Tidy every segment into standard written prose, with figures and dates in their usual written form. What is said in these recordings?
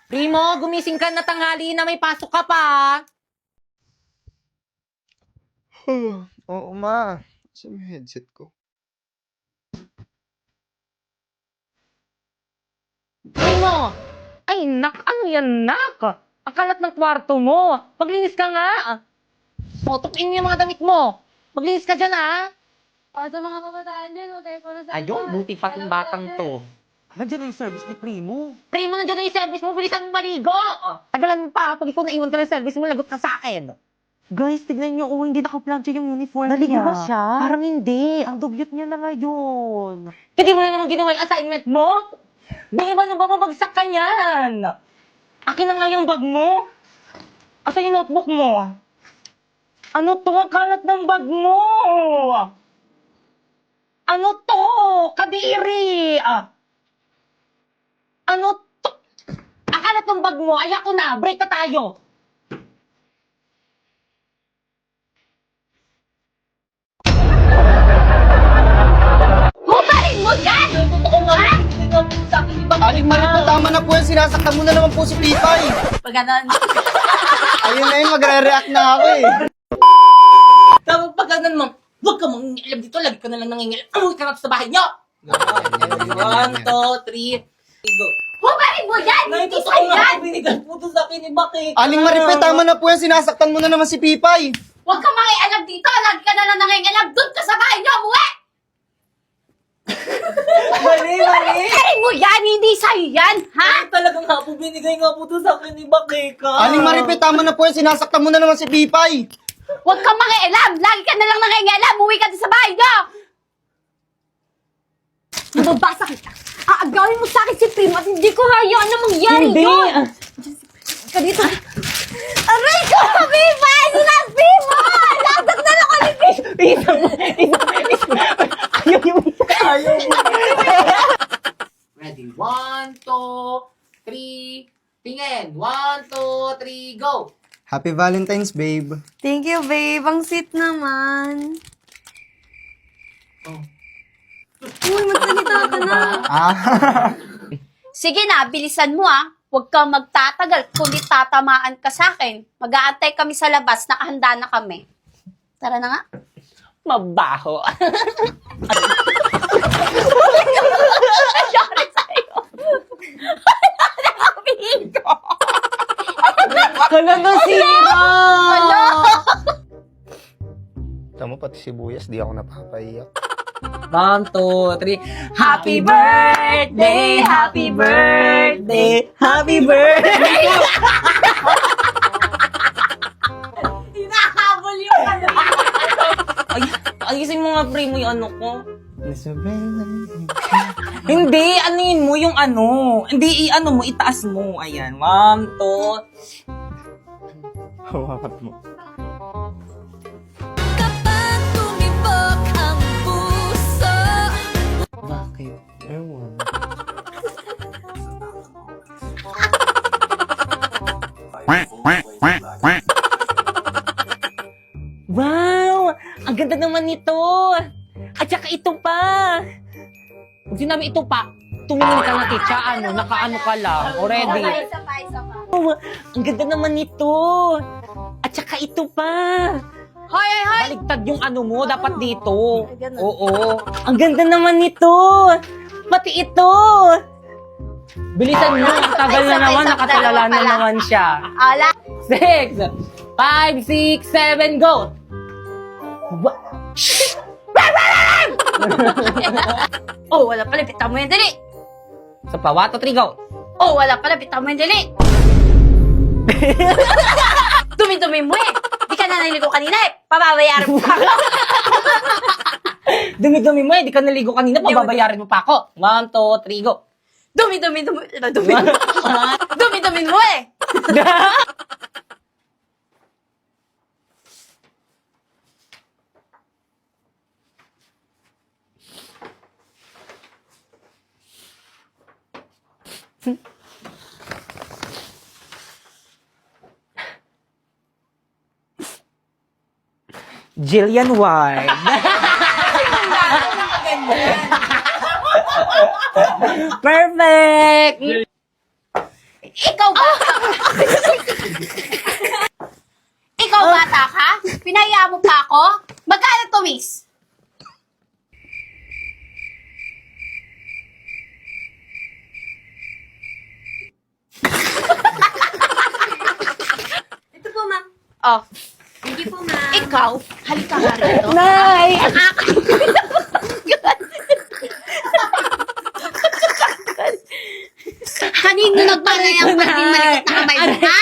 Primo, gumising ka na, tanghali na, may pasok ka pa. Oo, ma. Saan yung headset ko? Primo! Ay, ano yan, Ang kalat ng kwarto mo. Maglinis ka nga. Tukin yung mga damit mo. Maglinis ka dyan, ha? Para sa mga kabataan dyan, okay po na sa Ayun, buti pa tong batang to. Nandiyan na yung service ni Primo. Primo, nandiyan na yung service mo. Bilisan mo maligo. Tagalan mo pa. Pag ikaw naiwan ka ng service mo, lagot ka sa akin. Guys, tignan niyo, hindi naka-plancha yung uniform Naligo niya. ba siya? Parang hindi. Ang dugyot niya na ngayon. Hindi mo na naman ginawa yung assignment mo? Di ba na ba mabagsak ka yan? Akin na nga yung bag mo. Asa yung notebook mo? Ano to? Ang kalat ng bag mo! Ano to? Kadiri! Ano to? Ang kalat ng bag mo. Ay ako na. Break na tayo. Hubarin mo yan! Totoo nga. Aling Marito, tama na po yan. Sinasaktan mo na naman po si Pipay. Pag ganon. Ayun na yun, magre-react na ako eh. Tapos pag ganun mo, huwag ka mangingialam dito. Lagi ka na lang nangingialam. Umuwi ka na sa bahay niyo. 1, 2, 3, go. Hubarin mo yan! Hindi sa'yo yan! Binigal po to sa akin ni Bakit. Aling Maripe, tama na po yan. Sinasaktan mo na naman si Pipay. Huwag kang makialam dito! Lagi ka na lang nangingialam! Doon ka sa bahay niyo! Umuwi! Mali. Hubarin mo yan! Hindi sa'yo yan! Ha? Talagang nga po, binigay nga po to sa akin ni Bakika. Aling Maripe, tama na po yan. Sinasaktan mo na naman si Pipay. Huwag kang makialam! Lagi ka na lang nangingialam! Umuwi ka doon sa bahay niyo! Mababasa kita! Aagawin mo sa akin si Primo at hindi ko hayaan na mangyari Hindi. yun! Ka dito! Aray ko! Viva! Sinabi mo! Lagot na lang ulit! Ayaw mo. Ready? 1, 2, 3. Tingin. 1, 2, 3, go. Happy Valentine's, babe. Thank you, babe. Ang sweet naman. Oh. Uy, magsalita ka na. Sige na, bilisan mo ah. Huwag kang magtatagal, kundi tatamaan ka sa akin. Mag-aantay kami sa labas, nakahanda na kami. Tara na nga. Mabaho. Sorry sa'yo. Nakapihito. Kala na sira. Tama, pati sibuyas, di ako napapaiyak. 1, 2, 3. Happy birthday! Happy birthday! Happy birthday! Hinahabol yung ano. Ayusin mo nga, Primo, yung ano ko. Hindi, anuin mo yung ano. Hindi, i-ano mo, itaas mo. Ayan, 1, 2. Hawakan mo. Kapag tumibok ang puso. Bakit? Ewan. Wow! Ang ganda naman nito! At saka ito pa! Pag sinabi ito pa, tumingin ka na, titsa, nakaano ka lang, already. Isa pa. Ang ganda naman nito! At saka ito pa! Hoy! Baligtad yung ano mo, dapat dito. Ay, ganun. Oo. Ang ganda naman nito! Pati ito! Bilisan mo, ang tagal na naman, nakatulala na naman siya. Ala. 6, 5, 6, 7, go! Oh, wala pala. Bitawan mo yan, dali. Sa pa, 1, 2, 3, go! Oh, wala pala. Bitawan mo yan, dali. Dumi-dumi mo eh. Di ka na naligo kanina eh. Pababayaran mo pa ako. Dumi-dumi mo di ka naligo kanina, pababayarin mo pa ako. 1, 2, 3, go! Dumi-dumi mo eh. Jillian Ward. Perfect! Ikaw ba? Ikaw bata ka? Pinaya mo pa ako? Magkano to, miss? Ito po, ma'am. Oh, Thank you po, ma'am. ikaw, halika nga rito. Nay! Kanino nagpanay ang pagiging malikot na kamay mo, ha?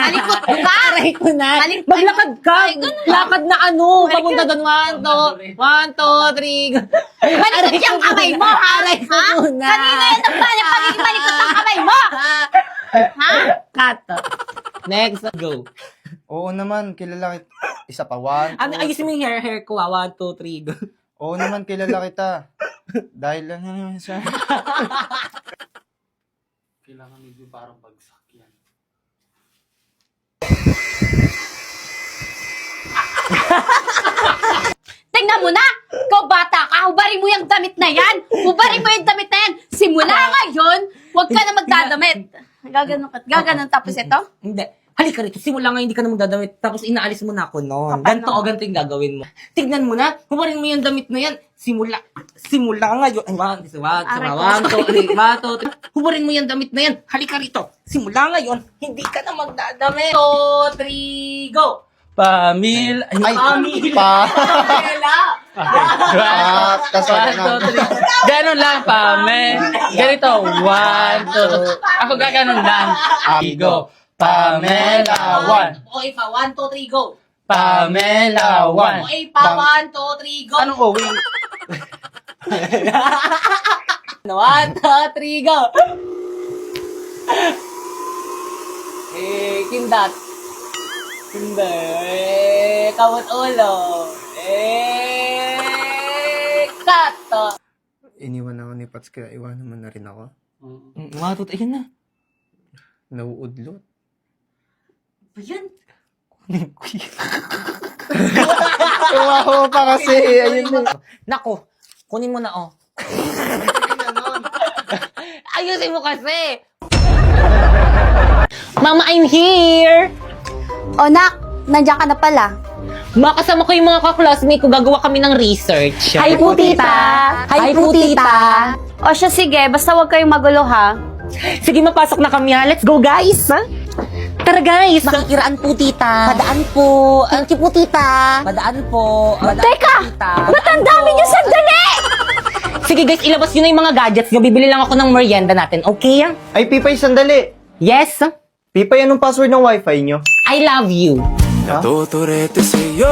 Malikot ka? Aray ko na. Malikot- Maglakad ka. Ay, ganun. Lakad na ano. Papunta doon. 1, 2, 3. Malikot yung kamay mo, ha? Aray ko Ha? muna. Kanino yung nagpanay ang pagiging malikot ng kamay mo? Ha? Cut. Next, go. Oo naman, kilala kita. Isa pa, 1, Ano, ayusin mo yung hair ko, 1, 2, 3, go. Oo naman, kilala kita. Dahil lang naman siya. Kailangan medyo parang bagsak yan. Tingnan mo na! Ikaw bata ka, hubarin mo yung damit na yan! Hubarin mo yung damit na yan! Simula ngayon, huwag ka na magdadamit. Gaganon tapos ito? Hindi. Halika rito, simula nga hindi ka na magdadamit, tapos inaalis mo na ako noon. Ganto o ganito yung gagawin mo. Tignan mo na, hubarin mo yung damit na yan. Simula ngayon. Ay, 1, 2, 3. Hubarin mo yung damit na yan. Halika rito. Simula ngayon, hindi ka na magdadamit. 2, 3, go! Pamila. Ay, Pamila. kasama na. Ganon lang, Pame. Ganito, 1, 2. Ako gaganon lang. Go. Pamela, 1. O ipa, 1, 2, 3, go! Pamela, O 1. ipa, 1, 2, 3, go! Anong owing? 1, 2, 3, go! Kindat. Kindat. Kamot ulo. Cut. Iniwan ako ni Pats, kaya iwanan mo na rin ako. Matut, ayun na. Nauudlot. Yan. Tumaho pa kasi. Ayun na. Nako, kunin mo na, oh. Ayusin mo kasi. Mama, I'm here. O nak, nandiyan ka na pala. Makasama ko yung mga kaklasmate ko, gagawa kami ng research. Hi po, tita. Hi po, tita. O siya, sige. Basta huwag kayong magulo, ha? Sige, mapasok na kami, ha? Let's go, guys. Ha? Tara, guys. Makikiraan po, tita. Padaan po. Thank you po, tita. Padaan po. Teka! Ba't ang dami niyo sandali? Sige, guys, ilabas nyo na yung mga gadgets nyo. Bibili lang ako ng merienda natin, okay? Ay, Pipay, sandali. Yes? Pipay, anong password ng wifi nyo? I love you. Natuturete sa'yo,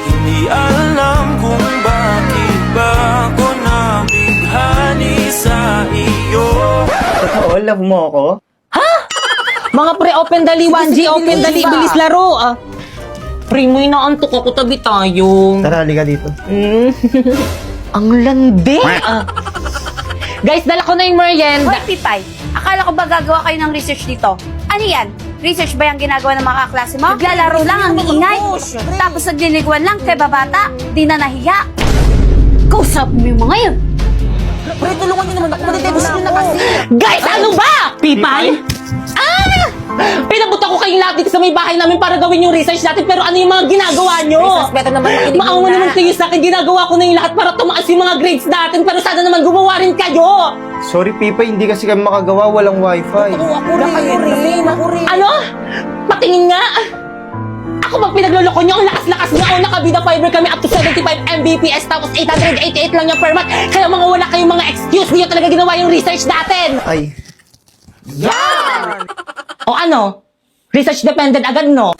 hindi alam kung bakit ba ako nabighani sa iyo. Totoo, love mo ako? Mga pre, open dali, 1G, open dali, bilis laro. Pre, mo inaantok ako, tabi tayo. Tara, halika dito. Ang landi. Guys, dala ko na yung merienda. Hoy, Pipay. Akala ko ba gagawa kayo ng research dito? Ano yan? Research ba yung ginagawa ng mga kaklase mo? Naglalaro lang ang iingay. Tapos nagliliguan lang kay babata. Di na nahiya. Kausap mo yung mga yun. Pre, tulungan niyo naman ako. Madidebus niyo na kasi. Guys, ano ba? Pipay? Pinabuta ko kayong lahat dito sa may bahay namin para gawin yung research natin, pero ano yung mga ginagawa nyo? Princess, better naman makinig Maawa muna. naman kayo sa akin, ginagawa ko na yung lahat para tumaas yung mga grades natin, pero sana naman gumawa rin kayo! Sorry, Pipay, hindi kasi kami makagawa. Walang wifi. Ako rin. Ano? Patingin nga! Ako bang pinagluloko nyo? Ang lakas-lakas nyo! Ang nakabida fiber kami up to 75 Mbps, tapos 888 lang yung per month. Kaya mga wala kayong mga excuse, hindi nyo talaga ginawa yung research natin! Ay. O ano? Research dependent agad, no?